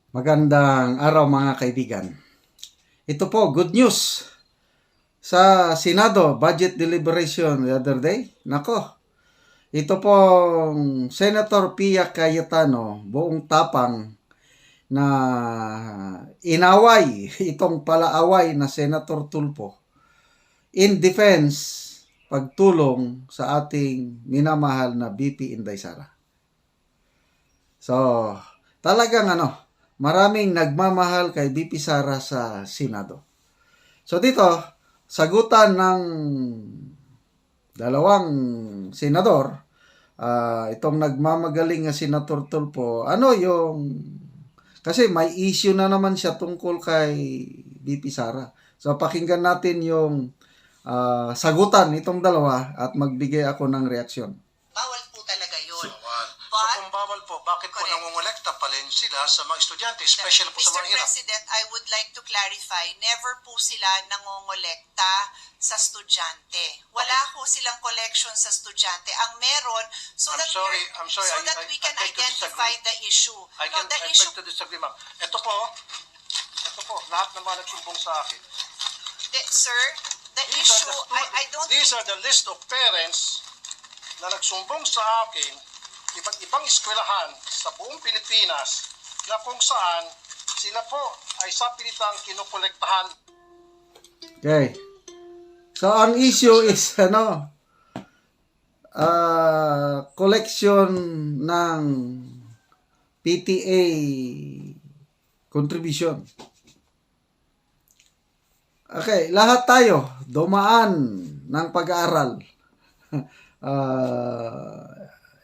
Magandang araw mga kaibigan. Ito po, good news sa Senado budget deliberation the other day. Nako, ito pong Senator Pia Cayetano, buong tapang na inaway itong palaaway na Senator Tulfo in defense pagtulong sa ating minamahal na BP Inday Sara. So, talagang maraming nagmamahal kay BP Sara sa Senado. So dito, sagutan ng dalawang senador, itong nagmamagaling na Senator Tulfo, kasi may issue na naman siya tungkol kay BP Sara. So pakinggan natin yung sagutan itong dalawa at magbigay ako ng reaksyon. Bawal po talaga yun. So kung bawal po, bakit po nangungulekta pa rin sila sa mga estudyante, especially po sa Mr. mga hirap? President, I would like to clarify, never po sila nangongolekta sa estudyante. Wala po silang collection sa estudyante. Ang meron, I'm sorry, we can I beg to identify disagree. the issue. I beg to disagree, ma'am. Ito po, lahat ng mga nagsumbong sa akin. Sir, the issue, I don't These are the list of parents na nagsumbong sa akin, iba't ibang eskwelahan sa buong Pilipinas na kung saan sila po ay sapilitang kinukolektahan. Okay. So ang issue is collection ng PTA contribution. Okay, lahat tayo dumaan ng pag-aaral.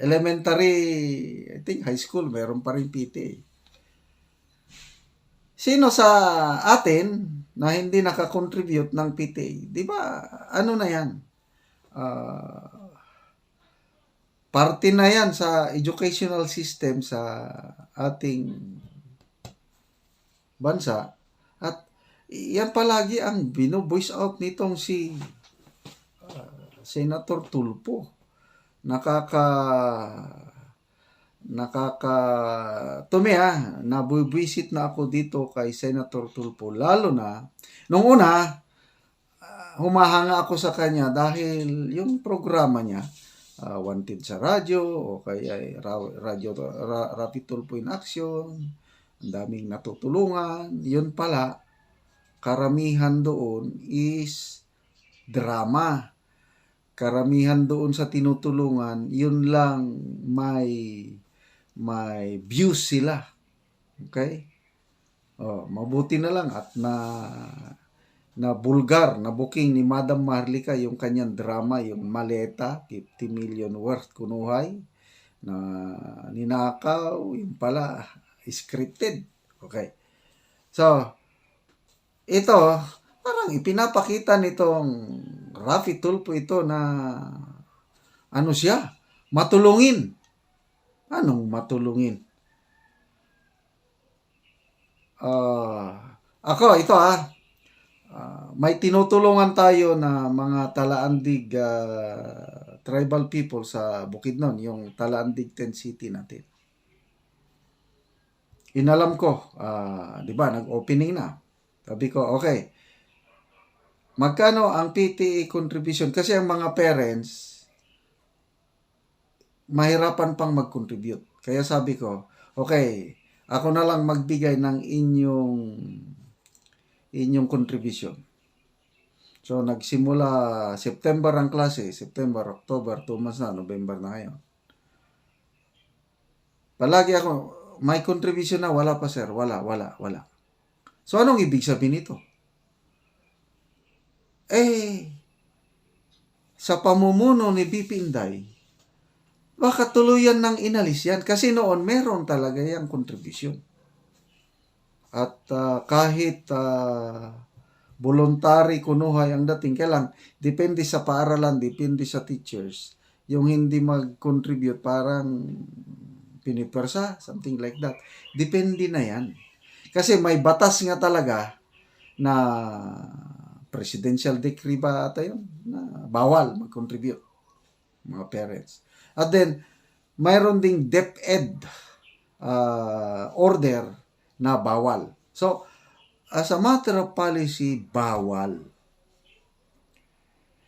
Elementary, I think high school, meron pa rin PTA. Sino sa atin na hindi nakakontribute ng PTA? Di ba, ano na yan? Parte na yan sa educational system sa ating bansa. At yan palagi ang bino-voice out nitong si Senator Tulfo. Nabubuisit na ako dito kay Senator Tulfo. Lalo na, nung una, humahanga ako sa kanya dahil yung programa niya, Wanted sa radyo, o kaya Rapi Tulfo in Action, ang daming natutulungan. Yun pala, karamihan doon is drama. Karamihan doon sa tinutulungan, yun lang may views sila. Okay? Mabuti na lang at na bulgar, na booking ni Madam Marlica yung kanyang drama, yung Maleta, 50 million worth kunuhay, na ninakaw, yung pala, scripted. Okay. So, ito, parang ipinapakita nitong Rafi Tulfo ito na siya? Matulungin. Anong matulungin? Ito may tinutulungan tayo na mga Talaandig tribal people sa Bukidnon, yung Talaandig 10 City natin. Inalam ko, di ba, nag-opening na. Sabi ko, okay, magkano ang PTA contribution? Kasi ang mga parents, mahirapan pang mag-contribute. Kaya sabi ko, okay, ako na lang magbigay ng inyong contribution. So, nagsimula September ang klase, September, October, 2 months na, November na ngayon. Palagi ako, may contribution na, wala pa sir, wala. So, anong ibig sabihin nito? Sa pamumuno ni BP Inday, baka tuluyan ng inalis yan. Kasi noon, meron talaga yung contribution. At kahit voluntary kunuhay ang dating, kailan, depende sa paaralan, depende sa teachers. Yung hindi mag-contribute, parang pinipersa, something like that. Depende na yan. Kasi may batas nga talaga na presidential decree ba ata yun, na bawal mag-contribute mga parents. At then, mayroon ding DepEd order na bawal. So, as a matter of policy, bawal.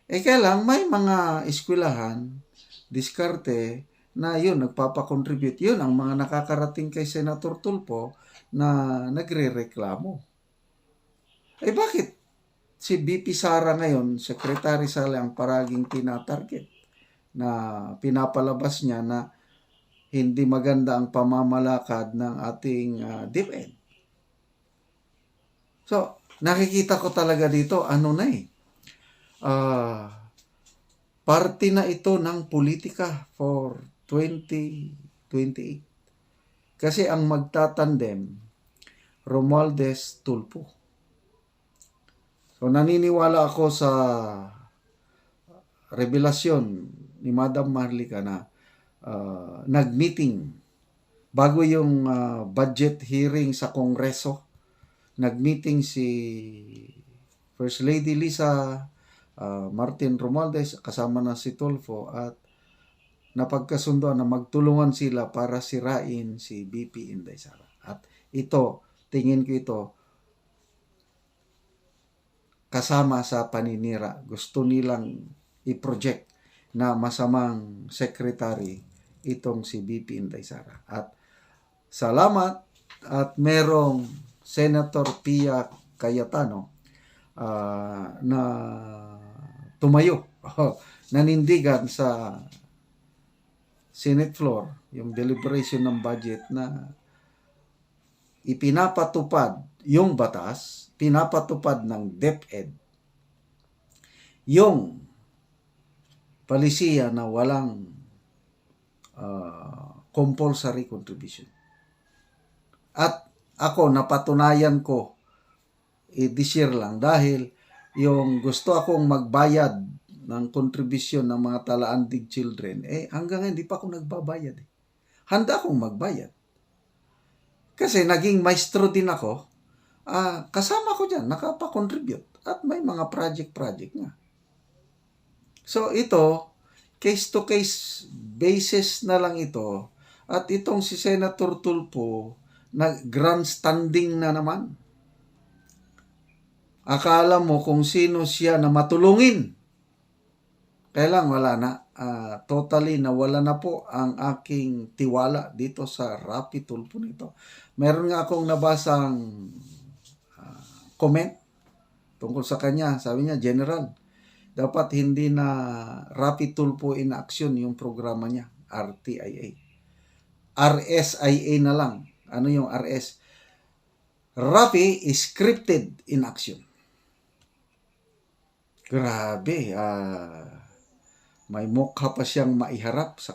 Kaya lang, may mga eskwelahan, diskarte, na yun, nagpapakontribute. Yun ang mga nakakarating kay Senator Tulfo na nagre-reklamo. Bakit si BP Sara ngayon, Secretary Sala, ang paraging tinatarget na pinapalabas niya na hindi maganda ang pamamalakad ng ating DepEd? So, nakikita ko talaga dito, parte na ito ng politika for 2028. Kasi ang magtatandem, Romualdez Tulfo. So, naniniwala ako sa revelasyon ni Madam Marlica na nag-meeting bago yung budget hearing sa Kongreso. Nag-meeting si First Lady Lisa Martin Romualdez kasama na si Tulfo at napagkasundoan na magtulungan sila para sirain si BP Inday Sara. At ito, tingin ko ito, kasama sa paninira. Gusto nilang i-project na masamang secretary itong si BP Inday Sara. At salamat at merong Senator Pia Cayetano na tumayo, nanindigan sa Senate floor, yung deliberation ng budget na ipinapatupad yung batas, pinapatupad ng DepEd, yung palisiya na walang compulsory contribution. At ako, napatunayan ko this year lang dahil yung gusto akong magbayad ng kontribusyon ng mga talaan-dig children, hanggang hindi pa ako nagbabayad. Handa akong magbayad. Kasi naging maestro din ako, kasama ko dyan, nakapa-contribute. At may mga project nga. So ito, case-to-case basis na lang ito. At itong si Senator Tulfo, grandstanding na naman. Akala mo kung sino siya na matulungin. Kaya lang wala na. Totally nawala na po ang aking tiwala dito sa Rapi Tulfo nito. Meron nga akong nabasang comment tungkol sa kanya. Sabi niya, General, dapat hindi na Rapi Tulfo in action yung programa niya, RTIA. RSIA na lang. Ano yung RS? Rapi is scripted in action. Grabe, may mukha pa siyang maiharap sa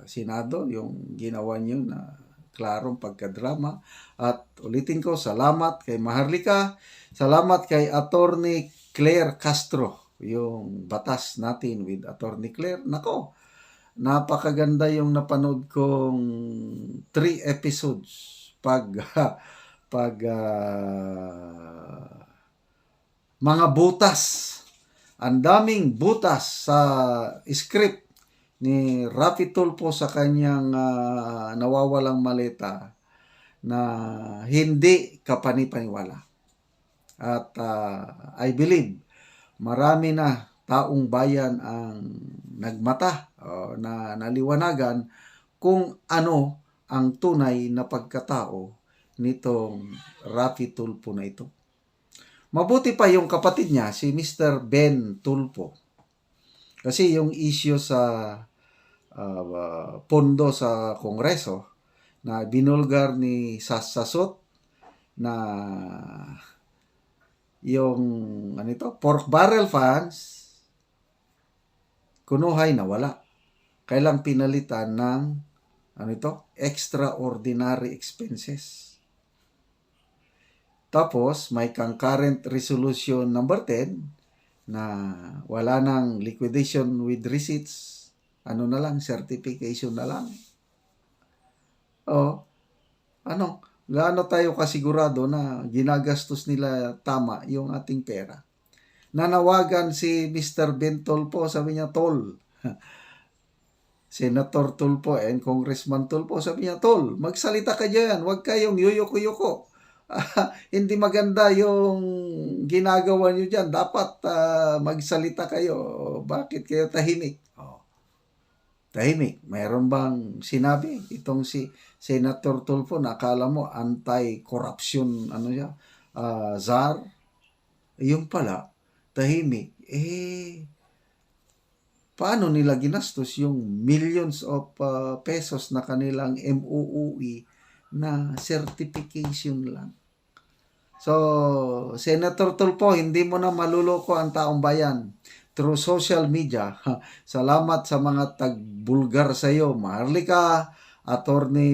Senado, yung ginawa niyo na klarong pagkadrama. At ulitin ko, salamat kay Maharlika, salamat kay Attorney Claire Castro, yung batas natin with Attorney Claire. Nako, napakaganda yung napanood kong 3 episodes mga butas. Ang daming butas sa script ni Rapi Tulfo sa kanyang nawawalang maleta na hindi kapanipaniwala. At I believe marami na taong bayan ang nagmata na naliwanagan kung ano ang tunay na pagkatao nitong Rapi Tulfo na ito. Mabuti pa yung kapatid niya, si Mr. Ben Tulfo. Kasi yung issue sa pondo sa Kongreso na binulgar ni Sasot na yung pork barrel funds, kunuhay na wala. Kailang pinalitan ng extraordinary expenses. Tapos, may concurrent resolution number 10 na wala nang liquidation with receipts. Certification na lang. Gaano tayo kasigurado na ginagastos nila tama yung ating pera? Nanawagan si Mr. Ben Tulfo, sabi niya, Tol, Senator Tulfo and Congressman Tulfo, sabi niya, Tol, magsalita ka dyan, huwag kayong yuyoko-yoko. Hindi maganda yung ginagawa nyo dyan. Dapat magsalita kayo. Bakit kayo tahimik? Tahimik. Mayroon bang sinabi itong si Senator Tulfo na akala mo anti-corruption czar? Yung pala, tahimik. Paano nila ginastos yung millions of pesos na kanilang MOOE na certification lang? So, Senator Tulfo, hindi mo na maluloko ang taong bayan through social media. Salamat sa mga tagbulgar sa iyo. Maharlika, Attorney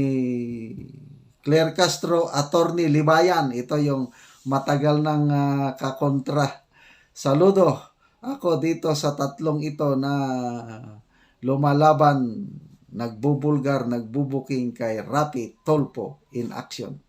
Claire Castro, Attorney Libayan. Ito yung matagal ng kakontra. Saludo ako dito sa tatlong ito na lumalaban, nagbubulgar, nagbubuking kay Rapi Tulfo in action.